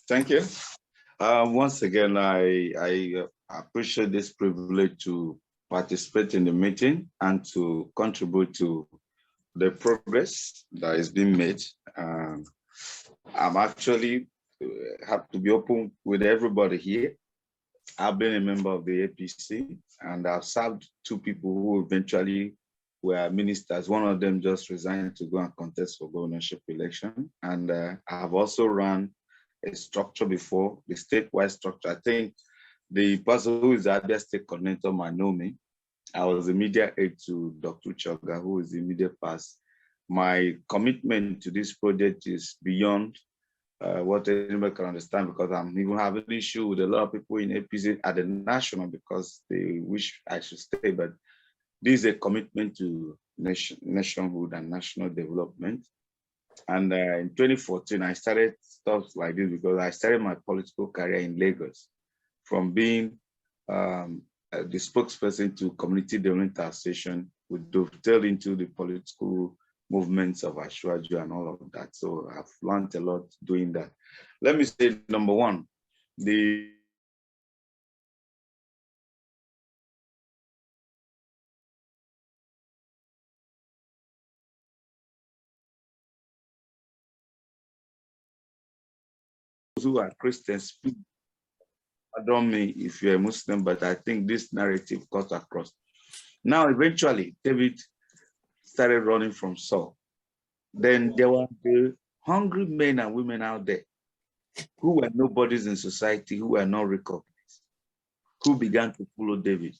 Thank you. Once again, I appreciate this privilege to participate in the meeting and to contribute to the progress that is being made. I'm actually have to be open with everybody here. I've been a member of the APC, and I've served two people who eventually were ministers. One of them just resigned to go and contest for governorship election. And I've also run a structure before, the statewide structure. I think the person who is the Abia State coordinator might know me. I was the media aide to Dr. Choga, who is the immediate past. My commitment to this project is beyond what anybody can understand, because I'm even having an issue with a lot of people in APC at the national because they wish I should stay. But this is a commitment to nationhood and national development. And in 2014, I started stuff like this because I started my political career in Lagos from being the spokesperson to Community Development Association. We dovetailed into the political movements of Ashwaju and all of that. So I've learned a lot doing that. Let me say, number one, the who are Christians, pardon me if you're a Muslim, but I think this narrative cuts across. Now, eventually, David started running from Saul. Then there were the hungry men and women out there who were nobodies in society, who were not recognized, who began to follow David.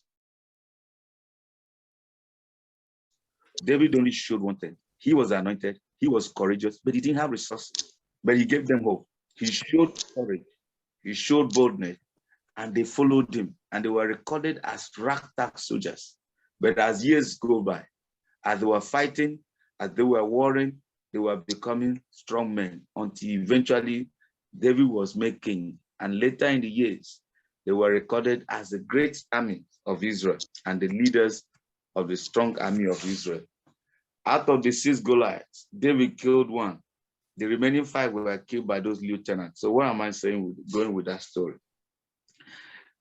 David only showed one thing. He was anointed, he was courageous, but he didn't have resources. But he gave them hope. He showed courage, he showed boldness, and they followed him, and they were recorded as ragtag soldiers. But as years go by, as they were fighting, as they were warring, they were becoming strong men until eventually David was made king. And later in the years, they were recorded as the great army of Israel and the leaders of the strong army of Israel. Out of the 6 Goliaths, David killed 1. The remaining 5 were killed by those lieutenants. So what am I saying going with that story?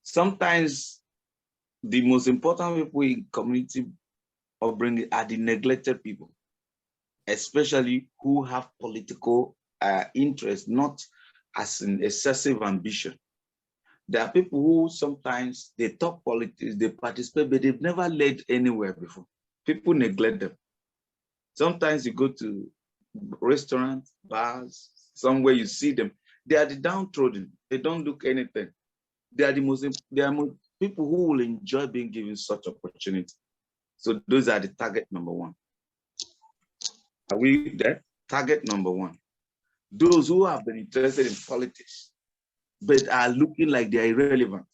Sometimes the most important people in community upbringing are the neglected people, especially who have political interest, not as an excessive ambition. There are people who sometimes they talk politics, they participate, but they've never led anywhere before. People neglect them. Sometimes you go to restaurants, bars, somewhere you see them, they are the downtrodden. They don't look anything. They are most people who will enjoy being given such opportunity. So those are the target number 1. Are we there? Target number 1. Those who have been interested in politics, but are looking like they're irrelevant.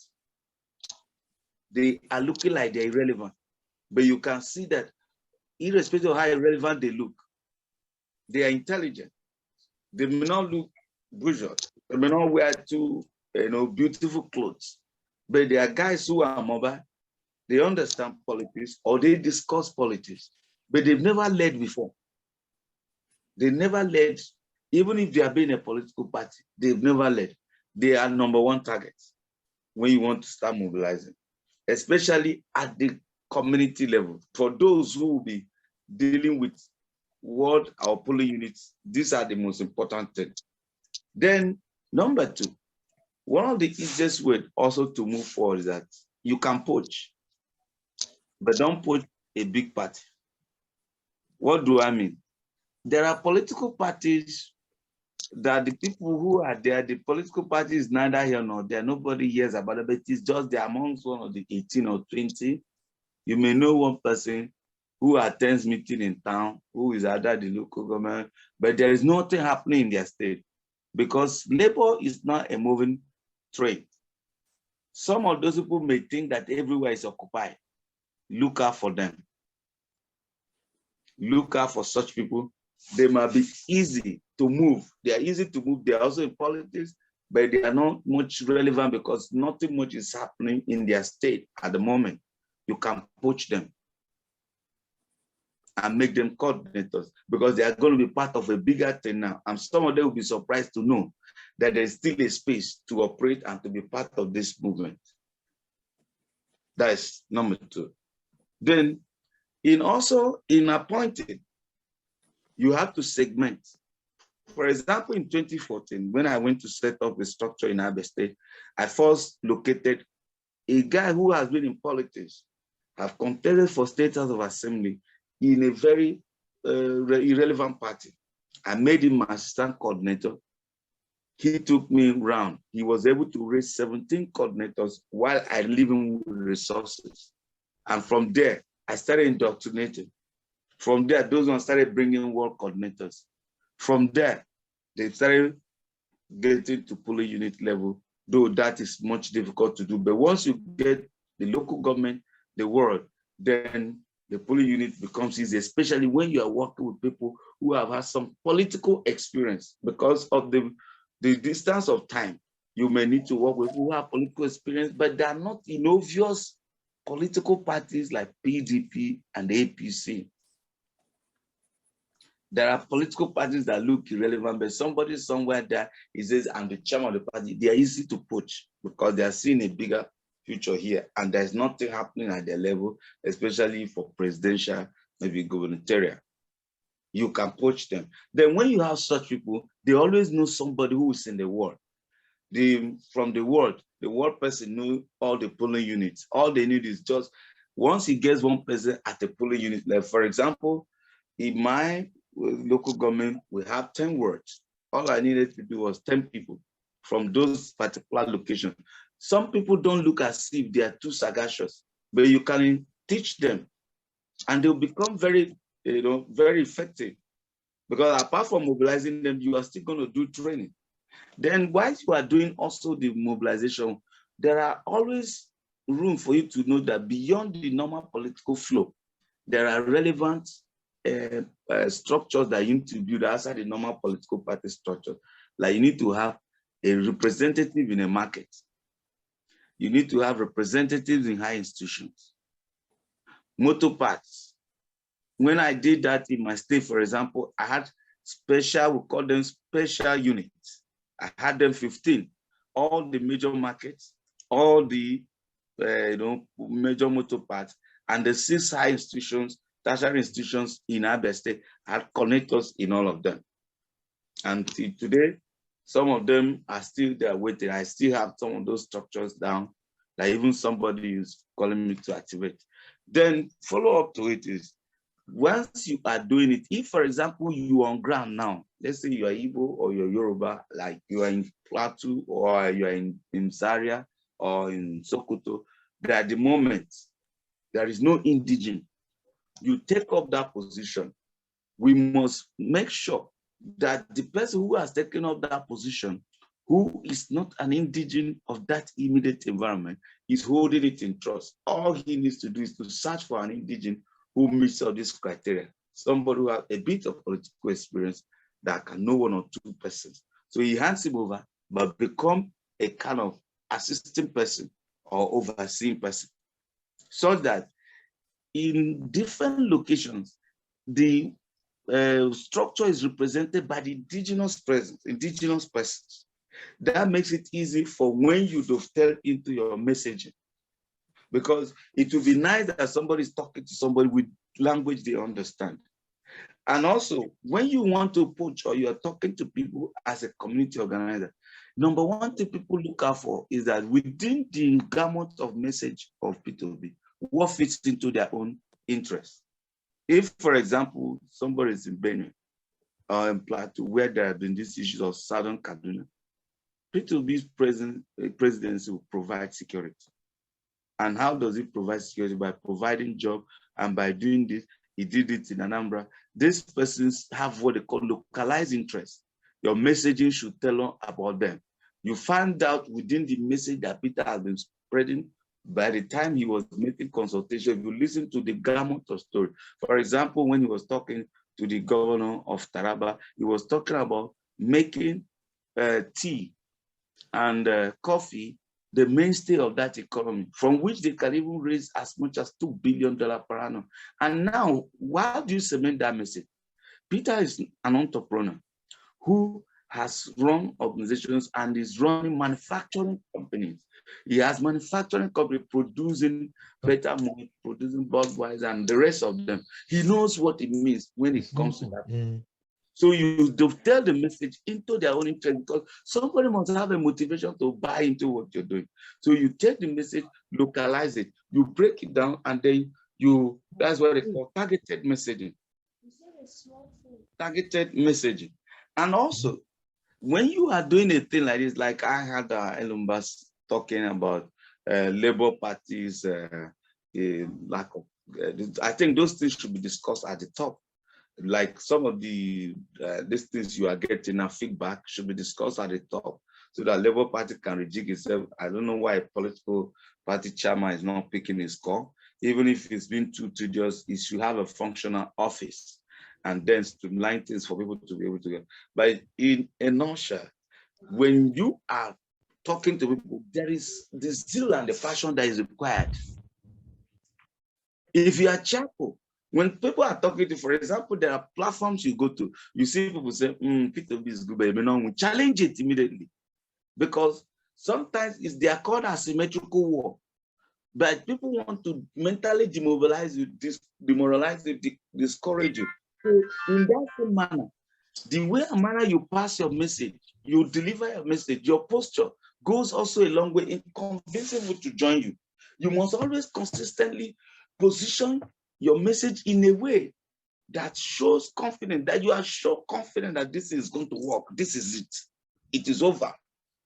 They are looking like they're irrelevant. But you can see that irrespective of how irrelevant they look, they are intelligent. They may not look bourgeois. They may not wear too beautiful clothes. But there are guys who are mobile. They understand politics or they discuss politics, but they've never led before. They never led, even if they have been a political party, they've never led. They are number 1 target when you want to start mobilizing, especially at the community level. For those who will be dealing with ward or polling units, these are the most important things. Then number 2, one of the easiest ways also to move forward is that you can poach, but don't poach a big party. What do I mean? There are political parties that the people who are there, the political party is neither here nor there. Nobody hears about it, but it's just they're amongst one of the 18 or 20. You may know one person who attends meeting in town, who is either the local government, but there is nothing happening in their state because labor is not a moving train. Some of those people may think that everywhere is occupied. Look out for them. Look out for such people. They might be easy to move. They are easy to move. They are also in politics, but they are not much relevant because nothing much is happening in their state at the moment. You can poach them and make them coordinators because they are going to be part of a bigger thing now. And some of them will be surprised to know that there's still a space to operate and to be part of this movement. That is number two. Then in appointing, you have to segment. For example, in 2014, when I went to set up the structure in Abia State, I first located a guy who has been in politics, have contested for State House of Assembly in a very irrelevant party. I made him my assistant coordinator. He took me around. He was able to raise 17 coordinators while I leave him with resources. And from there, I started indoctrinating. From there, those ones started bringing work coordinators. From there, they started getting to polling unit level, though that is much difficult to do. But once you get the local government, the world, then the polling unit becomes easy, especially when you are working with people who have had some political experience. Because of the distance of time, you may need to work with people who have political experience, but they are not in obvious political parties like PDP and APC. There are political parties that look irrelevant, but somebody somewhere there, he says, I'm the chairman of the party. They are easy to poach because they are seeing a bigger future here, and there's nothing happening at their level, especially for presidential, maybe gubernatorial. You can poach them. Then when you have such people, they always know somebody who is in the world. From the world person knows all the polling units. All they need is just, once he gets one person at the polling unit level, for example, in my local government, we have 10 wards. All I needed to do was 10 people from those particular locations. Some people don't look as if they are too sagacious, but you can teach them and they'll become very, very effective. Because apart from mobilizing them, you are still going to do training. Then while you are doing also the mobilization, there are always room for you to know that beyond the normal political flow, there are relevant structures that you need to build outside the normal political party structure. Like you need to have a representative in a market. You need to have representatives in high institutions. Motor parts. When I did that in my state, for example, I had special, we call them special units. I had them 15, all the major markets, all the major motor parts, and the 6 high institutions, tertiary institutions in Abia State had connectors in all of them. And today, some of them are still there waiting. I still have some of those structures down that even somebody is calling me to activate. Then follow up to it is, once you are doing it, if, for example, you are on ground now, let's say you are Igbo or you're Yoruba, like you are in Plateau or you are in Zaria or in Sokoto, that at the moment, there is no indigene. You take up that position. We must make sure that the person who has taken up that position, who is not an indigene of that immediate environment, is holding it in trust. All he needs to do is to search for an indigene who meets all these criteria. Somebody who has a bit of political experience that can know 1 or 2 persons. So he hands him over, but become a kind of assistant person or overseeing person, so that in different locations, the structure is represented by the indigenous persons. That makes it easy for when you dovetail into your messaging. Because it would be nice that somebody is talking to somebody with language they understand. And also, when you want to approach or you're talking to people as a community organizer, number one thing people look out for is that within the gamut of message of P2B, what fits into their own interests. If, for example, somebody is in Benue or in Plateau, where there have been these issues of Southern Kaduna, P2B's presidency will provide security. And how does it provide security? By providing jobs, and by doing this, he did it in Anambra. These persons have what they call localized interests. Your messaging should tell about them. You find out within the message that Peter has been spreading, by the time he was making consultation, if you listen to the gamut of story. For example, when he was talking to the governor of Taraba, he was talking about making tea and coffee the mainstay of that economy, from which they can even raise as much as $2 billion per annum. And now, why do you cement that message? Peter is an entrepreneur who has run organizations and is running manufacturing companies. He has manufacturing companies producing Better Malt, producing Budweiser, and the rest of them. He knows what it means when it comes to that. So you tell the message into their own interest, because somebody must have a motivation to buy into what you're doing. So you take the message, localize it, you break it down, and then that's what they call targeted messaging. Targeted messaging. And also, when you are doing a thing like this, like I had Elumbas talking about Labour Party's lack of, I think those things should be discussed at the top. Like some of these things you are getting a feedback should be discussed at the top, so that Labour Party can rejig itself. I don't know why a political party chairman is not picking his call. Even if it's been too tedious, it should have a functional office and then streamline things for people to be able to get. But in a nutshell, when you are talking to people, there is the zeal and the passion that is required. If you are cheerful, when people are talking to, for example, there are platforms you go to, you see people say, P2B is good, but you may not challenge it immediately. Because sometimes they are called asymmetrical war. But people want to mentally demobilize you, demoralize you, discourage you. So in that same manner, the way and manner you pass your message, you deliver your message, your posture goes also a long way in convincing people to join you. You must always consistently position your message in a way that shows confidence, that you are so confident that this is going to work. This is it. It is over.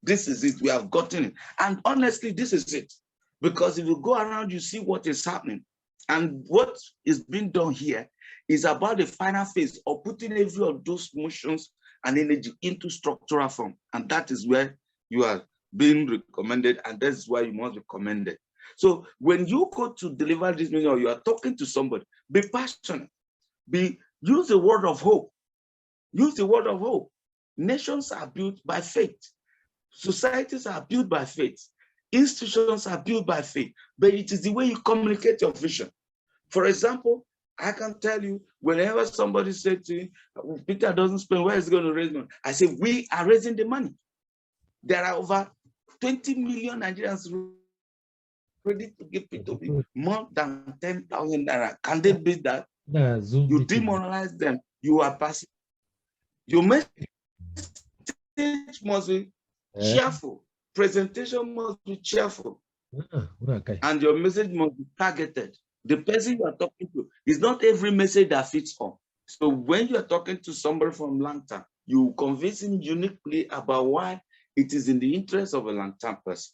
This is it. We have gotten it. And honestly, this is it. Because if you go around, you see what is happening. And what is being done here is about the final phase of putting every of those motions and energy into structural form. And that is where you are being recommended, and that's why you must be commended. So when you go to deliver this message or you are talking to somebody, be passionate. Use the word of hope. Use the word of hope. Nations are built by faith. Societies are built by faith. Institutions are built by faith, but it is the way you communicate your vision. For example, I can tell you, whenever somebody said to me, Peter doesn't spend, where is he going to raise money? I say, we are raising the money. There are over 20 million Nigerians ready to give P2B more than 10,000 naira. Can they beat that? You demoralize them. You are passive. Your message must be cheerful. Presentation must be cheerful. And your message must be targeted. The person you are talking to is not every message that fits all. So when you are talking to somebody from Langtan, you convince him uniquely about why it is in the interest of a Langtan person.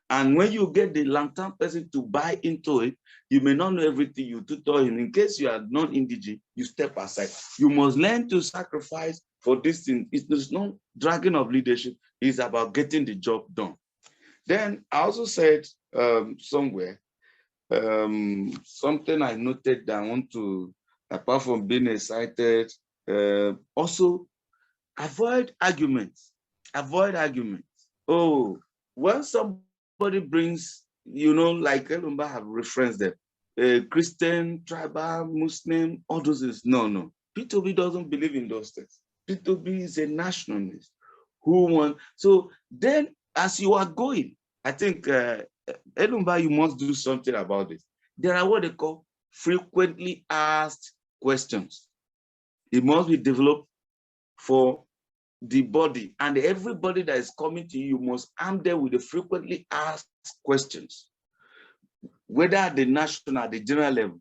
And when you get the Langtan person to buy into it, you may not know everything. You tutor him. In case you are non-indigent, you step aside. You must learn to sacrifice for this thing. It's not dragging of leadership. It's about getting the job done. Then I also said somewhere, something I noted that I want to, apart from being excited, also avoid arguments. Avoid arguments. Oh, when somebody brings, like Elumba have referenced them, Christian, tribal, Muslim, all those things. No. P2B doesn't believe in those things. P2B is a nationalist who wants. So then, as you are going, I think, Elumba, you must do something about it. There are what they call frequently asked questions. It must be developed for the body, and everybody that is coming to you must arm them with the frequently asked questions, whether at the national, at the general level,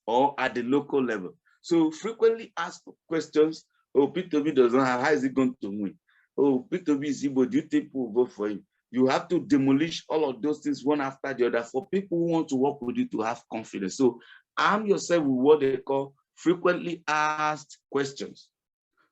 or at the local level. So frequently asked questions. Oh, P2B does not have, how is it going to win? Oh, P2B is Igbo, do you think people will vote for him? You have to demolish all of those things one after the other for people who want to work with you to have confidence. So arm yourself with what they call frequently asked questions,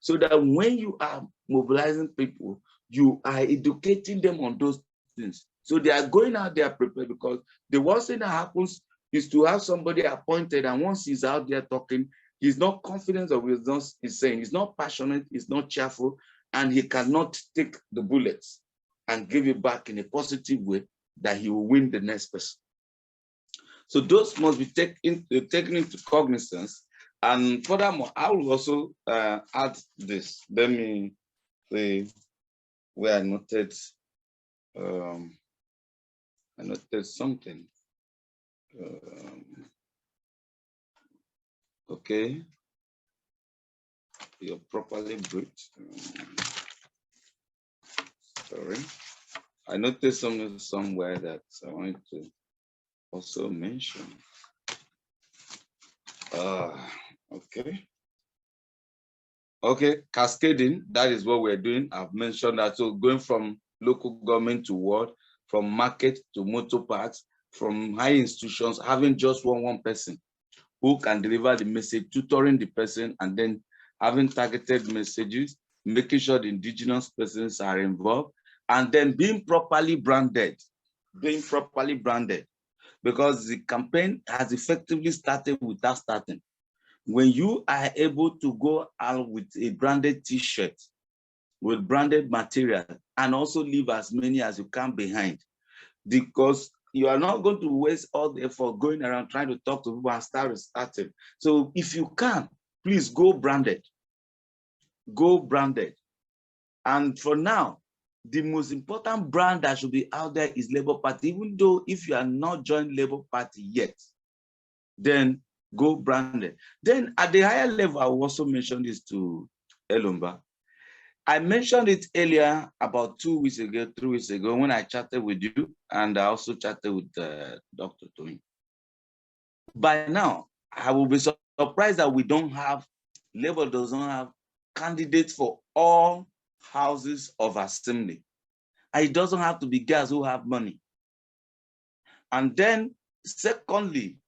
so that when you are mobilizing people, you are educating them on those things. So they are going out there prepared, because the worst thing that happens is to have somebody appointed, and once he's out there talking, he's not confident of what he's saying. He's not passionate, he's not cheerful, and he cannot take the bullets and give it back in a positive way that he will win the next person. So those must be taken into cognizance. And furthermore, I will also add this. Let me the where I noted something. Okay, you're properly briefed. Sorry, I noticed something somewhere that I wanted to also mention. Okay. Okay, cascading, that is what we're doing. I've mentioned that. So going from local government to world, from market to motor parks, from high institutions, having just one person who can deliver the message, tutoring the person, and then having targeted messages, making sure the indigenous persons are involved, and then being properly branded, because the campaign has effectively started without starting. When you are able to go out with a branded t-shirt, with branded material, and also leave as many as you can behind, because you are not going to waste all the effort going around trying to talk to people and start restarting. So if you can, please go branded. Go branded. And for now, the most important brand that should be out there is Labour Party. Even though if you are not joined Labour Party yet, then go branded. Then at the higher level, I will also mention this to Elumba. I mentioned it earlier about 2 weeks ago, 3 weeks ago, when I chatted with you, and I also chatted with Dr. Tony. By now, I will be surprised that we don't have, Labour does not have candidates for all houses of assembly. And it doesn't have to be guys who have money. And then, secondly,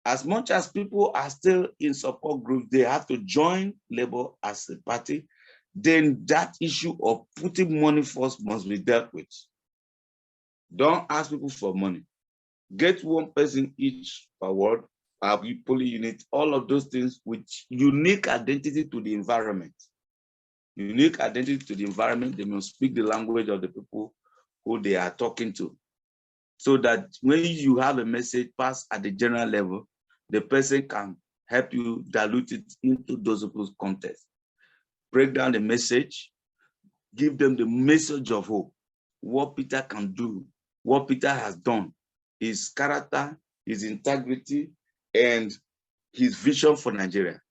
as much as people are still in support groups, they have to join Labour as a party, then that issue of putting money first must be dealt with. Don't ask people for money. Get one person each per ward, polling unit, all of those things with unique identity to the environment. Unique identity to the environment, they must speak the language of the people who they are talking to. So that when you have a message pass at the general level, the person can help you dilute it into those people's context. Break down the message, give them the message of hope, what Peter can do, what Peter has done, his character, his integrity, and his vision for Nigeria.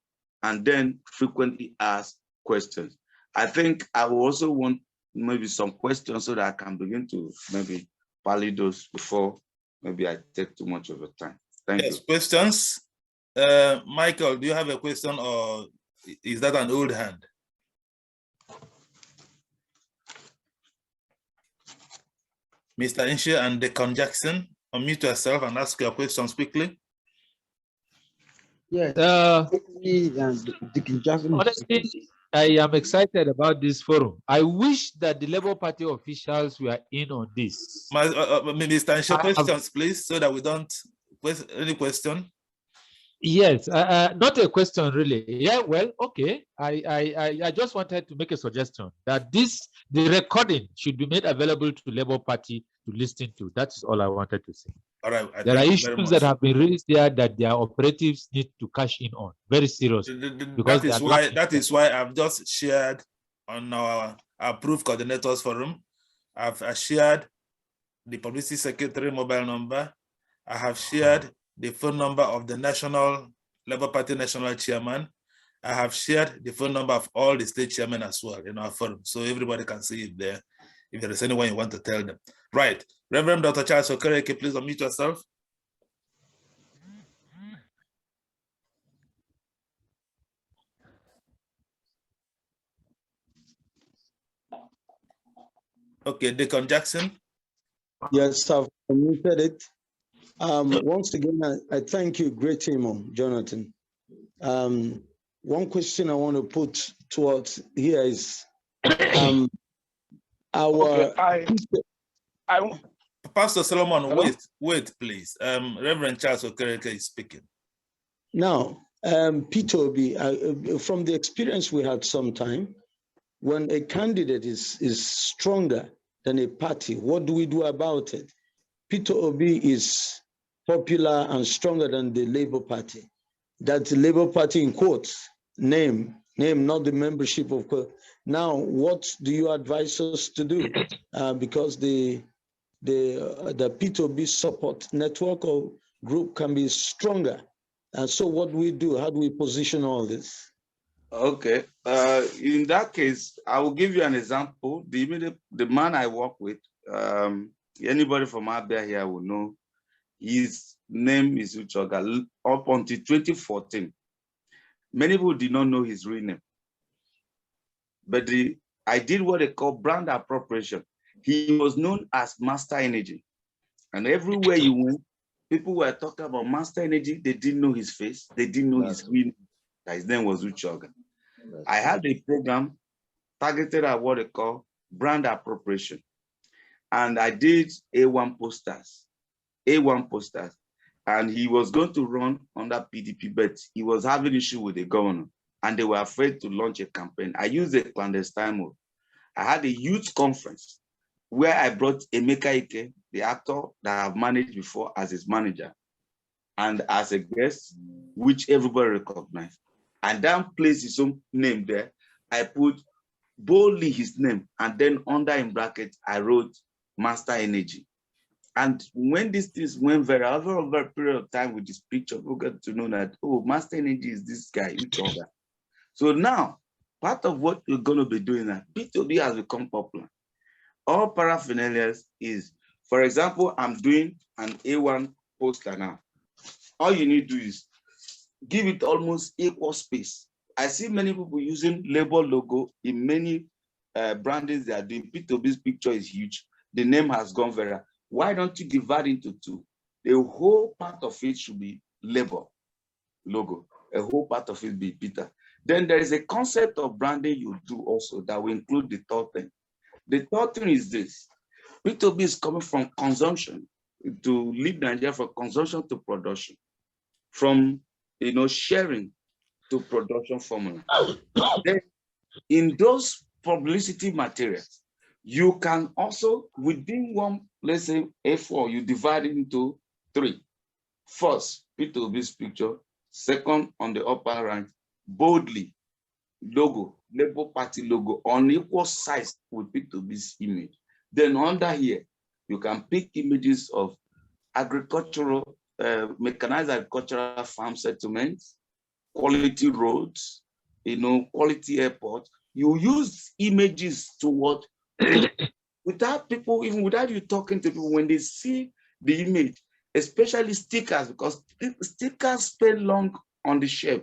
And then frequently ask questions. I think I will also want maybe some questions so that I can begin to maybe parley those before maybe I take too much of your time. Thank you. Questions? Michael, do you have a question, or is that an old hand? Mr. Inshe and Deacon Jackson, unmute yourself and ask your questions quickly. Yes. Honestly, I am excited about this forum. I wish that the Labour Party officials were in on this. Mr. Inshe, questions, please, so that we don't waste any question. Yes, not a question really. Yeah, well, okay. I just wanted to make a suggestion that the recording should be made available to Labour Party to listen to. That's all I wanted to say. All right. There are issues that have been raised there that their operatives need to cash in on very seriously. Because that is why I've just shared on our approved coordinators forum. I've shared the publicity secretary mobile number. I have shared the phone number of the National Labour Party National Chairman. I have shared the phone number of all the state chairmen as well in our forum, so everybody can see it there if there is anyone you want to tell them. Right. Reverend Dr. Charles Okereke, please unmute yourself. Okay, Deacon Jackson. Yes, I've unmuted it. Once again, I thank you, great team, Jonathan. One question I want to put towards here is Pastor Solomon, wait, please. Reverend Charles Okereke is speaking. Now, Peter Obi, from the experience we had sometime, when a candidate is stronger than a party, what do we do about it? Peter Obi is popular and stronger than the Labour Party. That's the Labour Party in quotes, name, not the membership of Now, what do you advise us to do? Because the P2B support network or group can be stronger. So what do we do? How do we position all this? Okay. In that case, I will give you an example. The man I work with, anybody from Abia here will know, his name is Uchoga. Up until 2014, many people did not know his real name. But I did what they call brand appropriation. He was known as Master Energy. And everywhere you went, people were talking about Master Energy. They didn't know his face. They didn't know his real name. His name was Uchoga. I had a program targeted at what they call brand appropriation. And I did A1 posters. And he was going to run under PDP, but he was having issue with the governor. And they were afraid to launch a campaign. I used a clandestine mode. I had a youth conference where I brought Emeka Ike, the actor that I've managed before, as his manager, and as a guest, which everybody recognized. And then placed his own name there. I put boldly his name, and then under in brackets, I wrote Master Energy. And when these things went viral, over a period of time with this picture, people got to know that, oh, Master Energy is this guy, Uchoga. So now, part of what we're going to be doing now, P2B has become popular. All paraphernalia is, for example, I'm doing an A1 poster now. All you need to do is give it almost equal space. I see many people using label logo in many brandings they are doing. P2B's picture is huge. The name has gone viral. Why don't you divide into two? The whole part of it should be label, logo. A whole part of it be Peter. Then there is a concept of branding you do also that will include the third thing. The third thing is this. P2B is coming from consumption to lead Nigeria from consumption to production, from sharing to production formula. Then in those publicity materials, you can also, within one, let's say A4, you divide it into three. First, P2B's picture. Second, on the upper right, boldly, logo, Labour Party logo, on equal size with P2B's image. Then under here, you can pick images of agricultural, mechanized agricultural farm settlements, quality roads, quality airport. You use images to what? Without people, even without you talking to people, when they see the image, especially stickers, because stickers spend long on the shelf.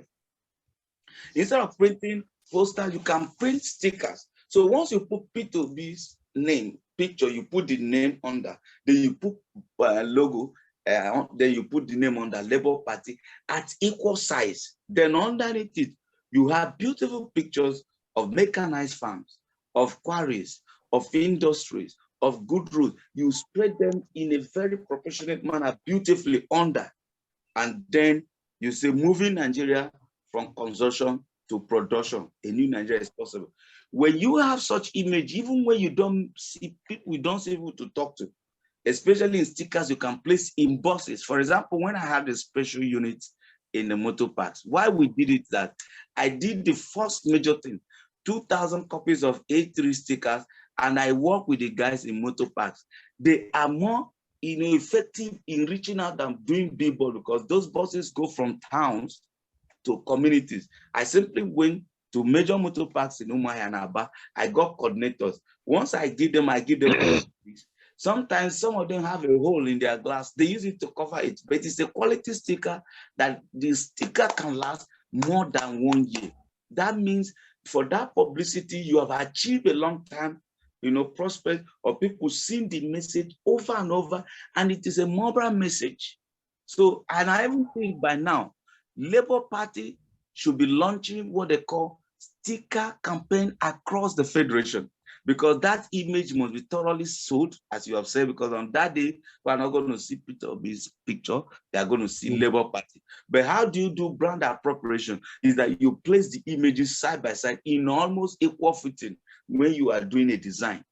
Instead of printing posters, you can print stickers. So once you put P2B's name, picture, you put the name under, then you put logo, then you put the name on the Labour Party at equal size. Then underneath it, you have beautiful pictures of mechanized farms, of quarries, of industries, of good roads. You spread them in a very proportionate manner, beautifully under. And then you say, moving Nigeria from consumption to production, a new Nigeria is possible. When you have such image, even when you don't see people, to talk to, especially in stickers, you can place in buses. For example, when I had a special unit in the motor parks, why we did it that I did the first major thing, 2,000 copies of A3 stickers, and I work with the guys in motor parks. They are more effective in reaching out than doing billboard, because those buses go from towns to communities. I simply went to major motor parks in Umuahia and Aba. I got coordinators. Once I give them sometimes some of them have a hole in their glass. They use it to cover it, but it's a quality sticker that the sticker can last more than 1 year. That means for that publicity, you have achieved a long time, prospect of people seeing the message over and over, and it is a mobile message. So, and I even think by now, Labour Party should be launching what they call sticker campaign across the federation, because that image must be thoroughly sold, as you have said, because on that day, we're not going to see P2B's picture, they are going to see Labour Party. But how do you do brand appropriation? Is that you place the images side by side in almost equal footing when you are doing a design.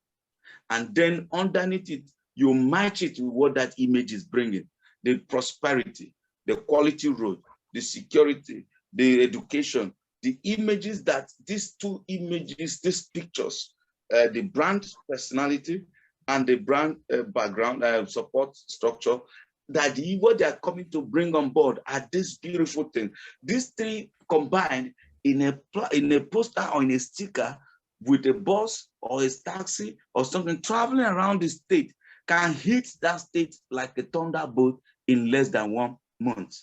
And then underneath it, you match it with what that image is bringing, the prosperity, the quality road, the security, the education, the images that these two images, these pictures, the brand personality and the brand background support structure, that what they are coming to bring on board are this beautiful thing. These three combined in a poster or in a sticker with a bus or a taxi or something traveling around the state can hit that state like a thunderbolt in less than 1 month.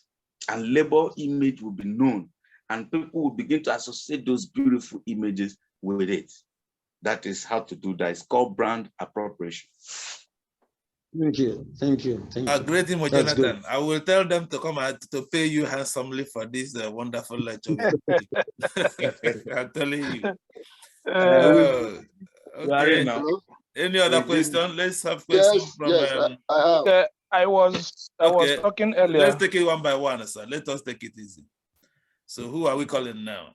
And labor image will be known and people will begin to associate those beautiful images with it. That is how to do that. It's called brand appropriation. Thank you. Thank you. Thank you. Great, Jonathan. I will tell them to come out to pay you handsomely for this wonderful lecture. I'm telling you. Okay. Any other question? Let's have questions from. Yes, I was talking earlier. Let's take it one by one, sir. Let us take it easy. So who are we calling now?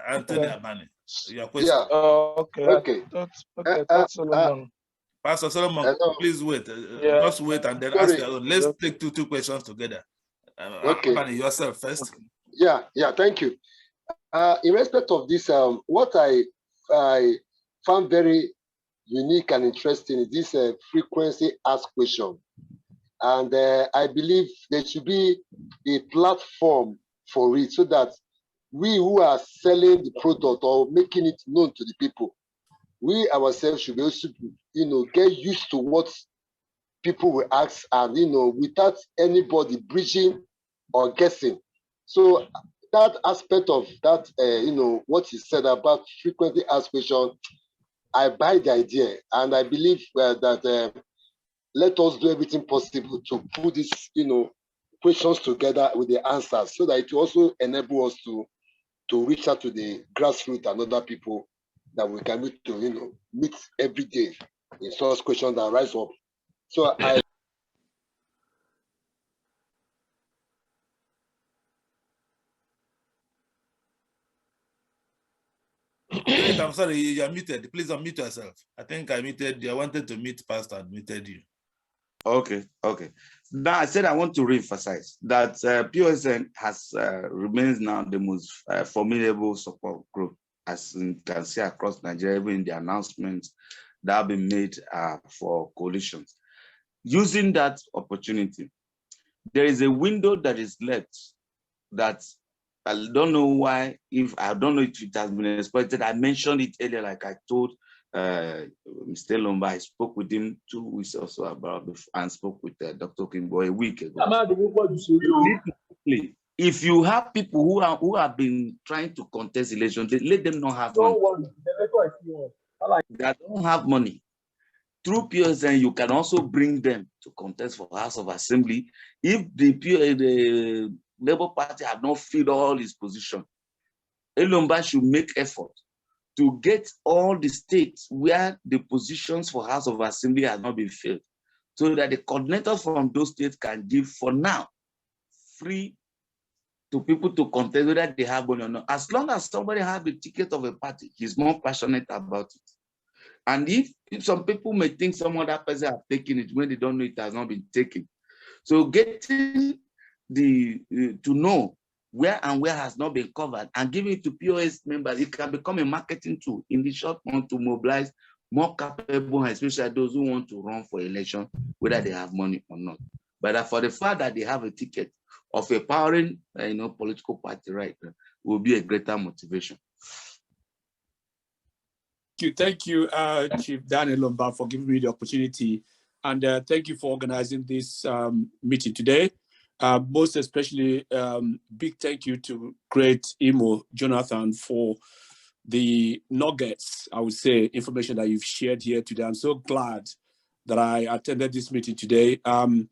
Anthony Abani. Your question. Yeah. Okay. Solomon. Pastor Solomon, please wait. Just wait and then ask your own. Let's take two questions together. Abani, yourself first. Yeah. Thank you. In respect of this, what I found very unique and interesting is this frequency asked question. And I believe there should be a platform for it so that we who are selling the product or making it known to the people, we ourselves should be also, get used to what people will ask and, without anybody bridging or guessing. So that aspect of that, what he said about frequently asked question, I buy the idea, and I believe that let us do everything possible to put these, questions together with the answers, so that it will also enable us to reach out to the grassroots and other people that we can meet to, meet every day in such questions that rise up. So I'm sorry, you're muted. Please unmute yourself. I think I muted you. I wanted to mute Pastor and muted you. Okay. Now I said I want to reemphasize that POSN remains now the most formidable support group, as you can see across Nigeria, even in the announcements that have been made for coalitions. Using that opportunity, there is a window that is left that I don't know why, I don't know if it has been exploited. I mentioned it earlier, like I told Mr. Lomba. I spoke with him 2 weeks or so about and spoke with Dr. Kimbo a week ago. If you have people who have been trying to contest elections, let them not have money. They don't have money. Through PSN, you can also bring them to contest for House of Assembly. If the Labour Party have not filled all its positions, Elomba should make effort to get all the states where the positions for House of Assembly have not been filled, so that the coordinators from those states can give, for now, free to people to contest whether they have money or not. As long as somebody has the ticket of a party, he's more passionate about it. And if some people may think some other person have taken it when they don't know it has not been taken. So getting to know where has not been covered and giving it to POS members, it can become a marketing tool in the short run to mobilize more capable, especially those who want to run for election, whether they have money or not. But for the fact that they have a ticket of a powering, political party right now, will be a greater motivation. Thank you, Chief Daniel Lomba, for giving me the opportunity. And thank you for organizing this meeting today. Most especially, big thank you to great Imo Jonathan for the nuggets, I would say, information that you've shared here today. I'm so glad that I attended this meeting today. I'm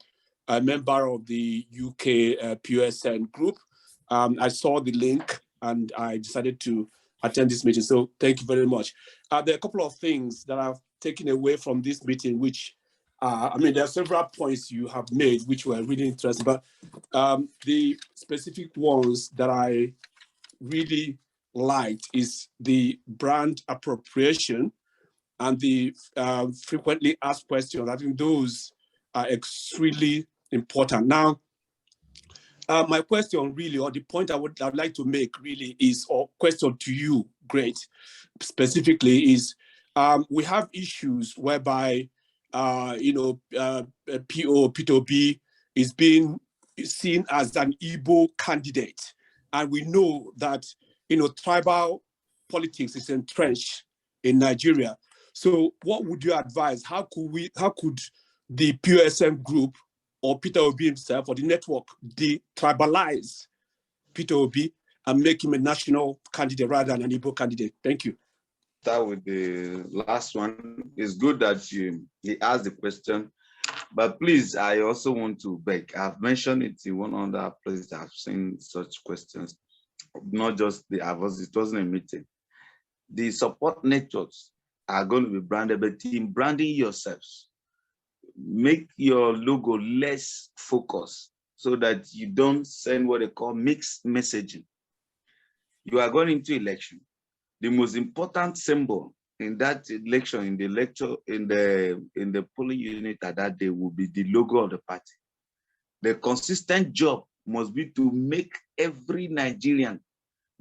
a member of the UK POSN group. I saw the link and I decided to attend this meeting. So thank you very much. There are a couple of things that I've taken away from this meeting, which, there are several points you have made, which were really interesting, but the specific ones that I really liked is the brand appropriation and the frequently asked questions. I think those are extremely important. Now, My question really, or the point I'd like to make really is, or question to you, Great, specifically is, we have issues whereby, P2B is being seen as an Igbo candidate. And we know that, tribal politics is entrenched in Nigeria. So what would you advise? How could the POSM group or Peter Obi himself or the network de-tribalize Peter Obi and make him a national candidate rather than an Igbo candidate? Thank you. Start with the last one. It's good that he asked the question, but please, I also want to beg. I've mentioned it in one other place. I've seen such questions, not just it wasn't a meeting. The support networks are going to be branded, but in branding yourselves, make your logo less focused so that you don't send what they call mixed messaging. You are going into election. The most important symbol in that election, in the lecture, in the polling unit at that day will be the logo of the party. The consistent job must be to make every Nigerian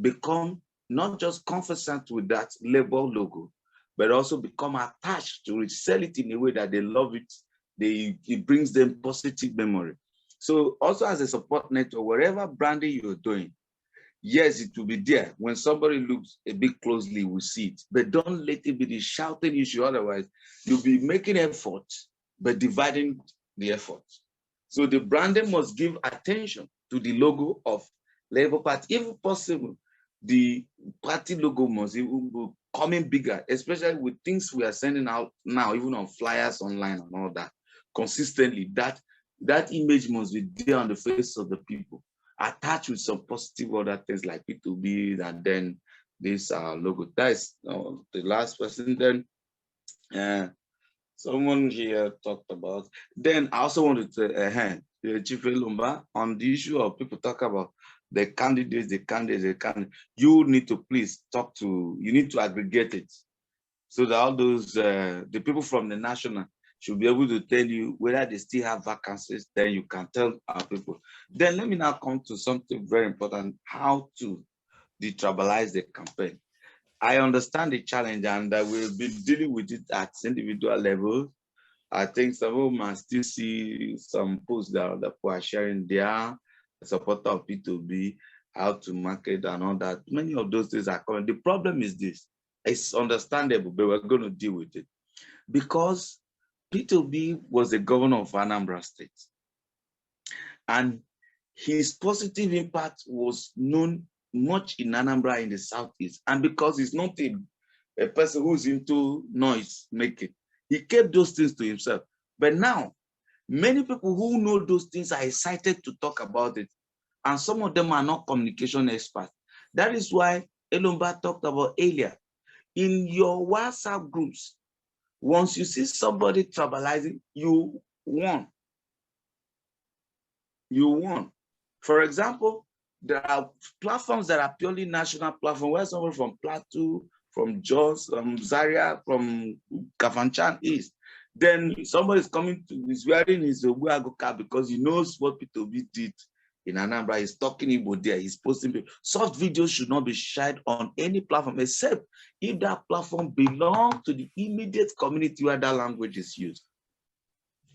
become not just conversant with that label logo, but also become attached to it, sell it in a way that they love it. It brings them positive memory. So also as a support network, wherever branding you're doing, yes, it will be there. When somebody looks a bit closely, we see it, but don't let it be the shouting issue. Otherwise, you'll be making effort, but dividing the effort. So the branding must give attention to the logo of Labour Party. If possible, the party logo must even be coming bigger, especially with things we are sending out now, even on flyers online and all that. Consistently, that image must be there on the face of the people, attached with some positive other things like P2B, and then this logo. That is the last person. Then someone here talked about. Then I also wanted to Chief Elumba, on the issue of people talk about the candidates. You need to please you need to aggregate it so that all those, the people from the national should be able to tell you whether they still have vacancies. Then you can tell our people. Then let me now come to something very important, how to detribalize the campaign. I understand the challenge, and I will be dealing with it at individual level. I think some of them still see some posts that people are sharing there, supporter of P2B, how to market and all that. Many of those things are coming. The problem is this. It's understandable, but we're going to deal with it. Because P2B was the governor of Anambra State. And his positive impact was known much in Anambra in the Southeast. And because he's not a person who's into noise making, he kept those things to himself. But now, many people who know those things are excited to talk about it. And some of them are not communication experts. That is why Elumba talked about earlier. In your WhatsApp groups, once you see somebody tribalizing, you won. You won. For example, there are platforms that are purely national platforms, where someone from Plateau, from Jos, Zaria, from Kafanchan is. Then somebody is coming to, is wearing his Oguago cap because he knows what P2B did in Anambra. He's talking Igbo there, he's posting. Such videos should not be shared on any platform, except if that platform belongs to the immediate community where that language is used.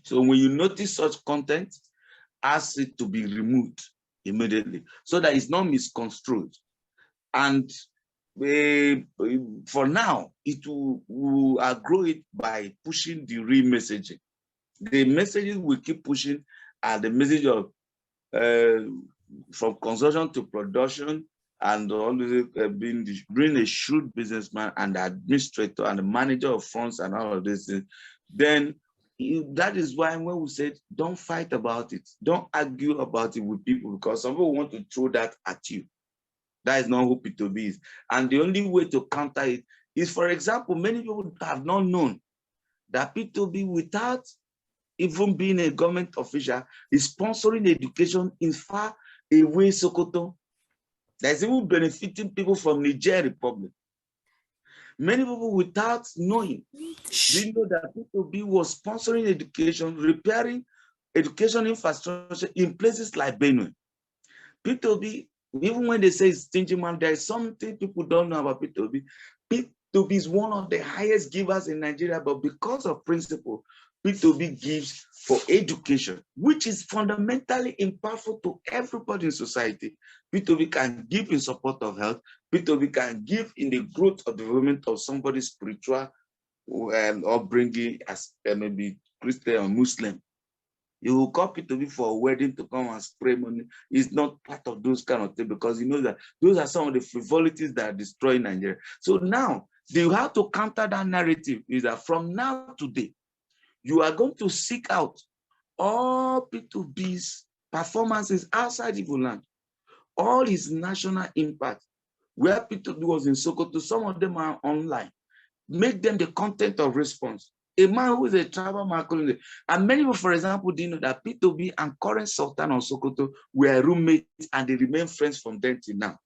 So when you notice such content, ask it to be removed immediately so that it's not misconstrued. And for now, it will grow it by pushing the real messaging. The messages we keep pushing are the message of from consumption to production, and always being a shrewd businessman and the administrator and the manager of funds and all of this things. Then that is why when we said don't fight about it, don't argue about it with people, because some people want to throw that at you. That is not who P2B is. And the only way to counter it is, for example, many people have not known that P2B, without even being a government official, is sponsoring education in far away Sokoto. That's even benefiting people from Niger Republic. Many people, without knowing, didn't know that P2B was sponsoring education, repairing education infrastructure in places like Benue. P2B, even when they say stingy man, there is something people don't know about P2B. P2B is one of the highest givers in Nigeria, but because of principle, P2B gives for education, which is fundamentally impactful to everybody in society. P2B can give in support of health. P2B can give in the growth or development of somebody's spiritual upbringing as maybe Christian or Muslim. You will call P2B for a wedding to come and spray money. It's not part of those kind of things because you know that those are some of the frivolities that are destroying Nigeria. So now, you have to counter that narrative is that from now to today, you are going to seek out all P2B's performances outside Igbo land, all his national impact, where P2B was in Sokoto, some of them are online. Make them the content of response. A man who is a tribal man, and many people, for example, didn't know that P2B and current Sultan of Sokoto were roommates and they remain friends from then till now.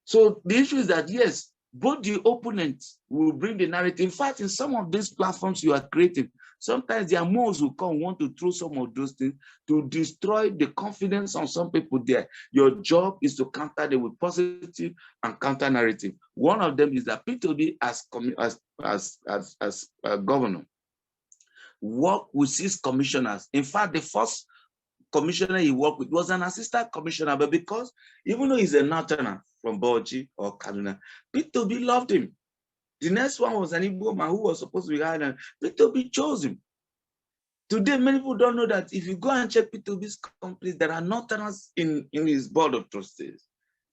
So the issue is that, yes, both the opponents will bring the narrative. In fact, in some of these platforms you are creating, sometimes their moves will come, want to throw some of those things to destroy the confidence on some people there. Your job is to counter them with positive and counter narrative. One of them is that P2B as governor work with his commissioners. In fact, the first commissioner he worked with was an assistant commissioner, but because even though he's a northerner from Bauchi or Kaduna, P2B loved him. The next one was an Igbo man who was supposed to be hired, and P2B chose him. Today, many people don't know that if you go and check P2B's companies, there are northerners in his board of trustees,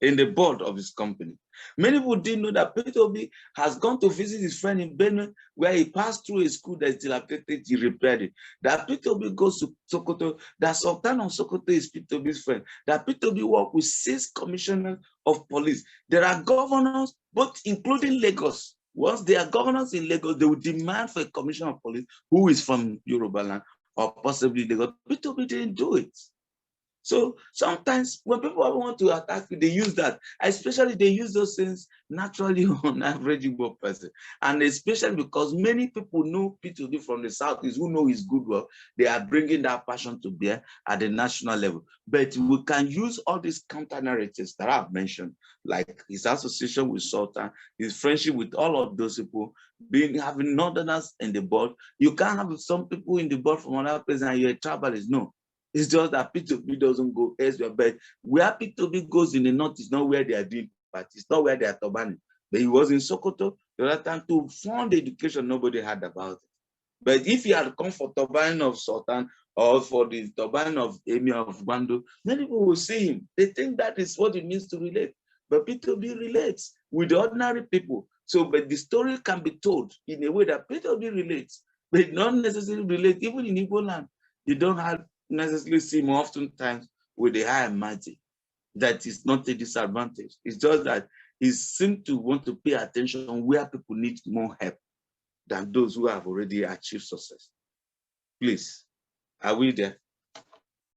in the board of his company. Many people didn't know that P2B has gone to visit his friend in Benue, where he passed through a school that is dilapidated, he repaired it. That P2B goes to Sokoto, that Sultan of Sokoto is P2B's friend. That P2B work with 6 commissioners of police. There are governors, both including Lagos. Once they are governors in Lagos, they will demand for a commissioner of police who is from Yoruba land or possibly Lagos. P2B didn't do it. So sometimes when people want to attack you, they use that. Especially they use those things naturally on average Igbo person. And especially because many people know P2B from the Southeast who know his good work, they are bringing that passion to bear at the national level. But we can use all these counter narratives that I've mentioned, like his association with Sultan, his friendship with all of those people, having northerners in the board. You can't have some people in the board from another place and you're a tribalist. No. It's just that P2B doesn't go elsewhere, but where P2B goes in the north is not where they are doing parties, it's not where they are turbaning. But he was in Sokoto the other time to fund education, nobody heard about it. But if he had come for turbaning of Sultan or for the turbaning of Emir of Gwando, many people will see him. They think that is what it means to relate. But P2B relates with the ordinary people. So, but the story can be told in a way that P2B relates, but not necessarily relate. Even in Igbo land, you don't have necessarily see more oftentimes with the high and mighty. That is not a disadvantage. It's just that he seems to want to pay attention on where people need more help than those who have already achieved success. Please, are we there?